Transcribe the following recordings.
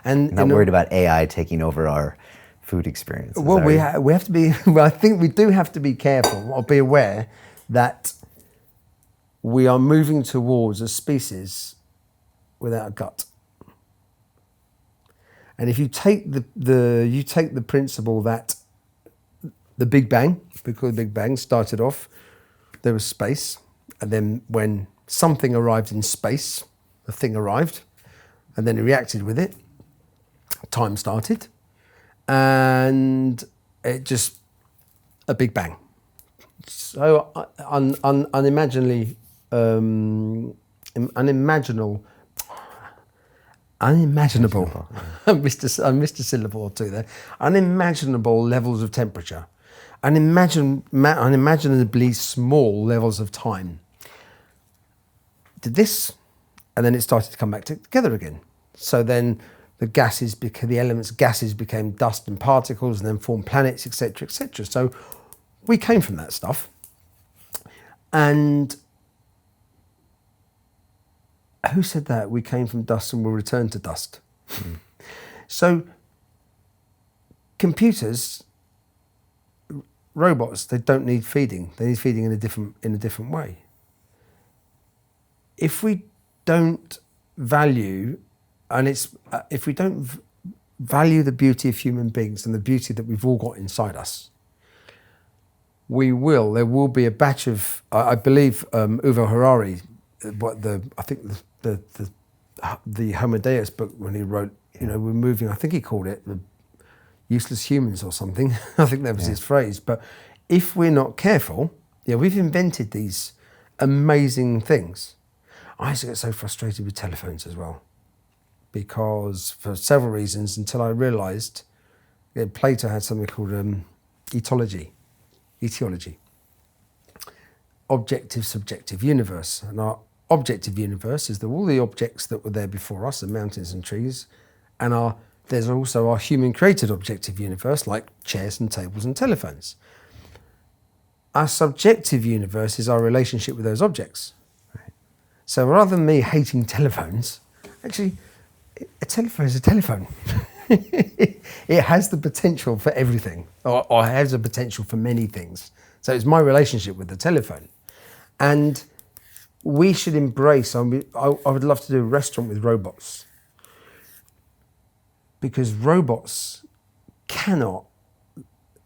And not worried about AI taking over our food experience. Well, we have to be, well, I think we do have to be careful or be aware that we are moving towards a species without a gut. And if you take the principle that the Big Bang, because the Big Bang started off, there was space, and then when something arrived in space, a thing arrived, and then it reacted with it, time started, and it just, a Big Bang. So unimaginable, I missed a syllable or two there, unimaginable levels of temperature, unimaginably small levels of time. Did this, and then it started to come back together again. So then the gases, the elements gases became dust and particles, and then formed planets, etc., etc. So we came from that stuff, and who said that? We came from dust and will return to dust. Mm. So computers, robots, they don't need feeding. They need feeding in a different way. If we don't value, if we don't value the beauty of human beings and the beauty that we've all got inside us, there will be a batch of, I believe Yuval Harari, the Homo Deus book, when he wrote, we're moving, I think he called it the useless humans or something. I think that was his phrase. But if we're not careful, we've invented these amazing things. I used to get so frustrated with telephones as well, because for several reasons, until I realised Plato had something called etiology, objective, subjective universe. And our objective universe is all the objects that were there before us, the mountains and trees, and there's also our human-created objective universe, like chairs and tables and telephones. Our subjective universe is our relationship with those objects. Right. So rather than me hating telephones, actually, a telephone is a telephone. It has the potential for everything, or has the potential for many things. So it's my relationship with the telephone. And we should embrace, I would love to do a restaurant with robots, because robots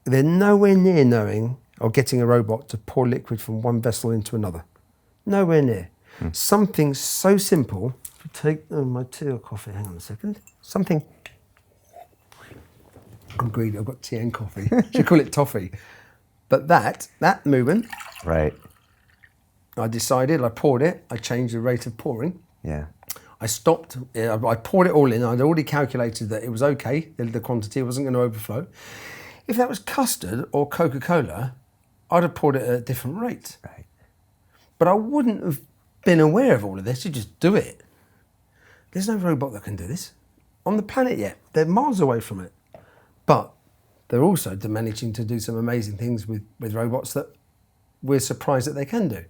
they're nowhere near knowing or getting a robot to pour liquid from one vessel into another. Nowhere near. Something so simple, take my tea or coffee, hang on a second. I'm greedy, I've got tea and coffee. Should call it toffee. But that movement, right. I decided, I poured it, I changed the rate of pouring. Yeah. I stopped, I poured it all in, I'd already calculated that it was okay, the quantity wasn't going to overflow. If that was custard or Coca-Cola, I'd have poured it at a different rate. Right. But I wouldn't have been aware of all of this, you just do it. There's no robot that can do this on the planet yet. They're miles away from it. But they're also managing to do some amazing things with robots that we're surprised that they can do.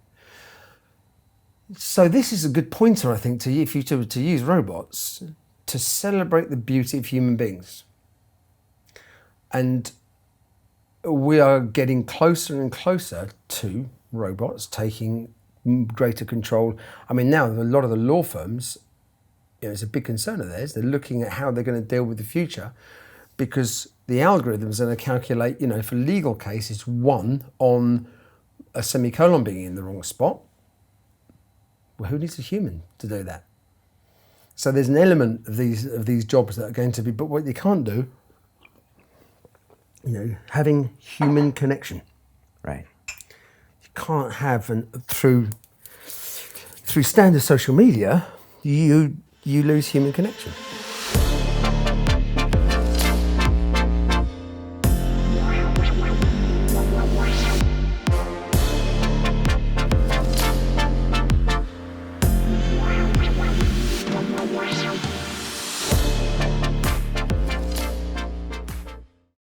So this is a good pointer, I think, to use robots to celebrate the beauty of human beings. And we are getting closer and closer to robots taking greater control. I mean, now a lot of the law firms, it's a big concern of theirs. They're looking at how they're going to deal with the future, because the algorithms are going to calculate, if a legal case is won on a semicolon being in the wrong spot, well, who needs a human to do that? So there's an element of these jobs that are going to be, but what you can't do, having human connection. Right. You can't have, through standard social media, you lose human connection.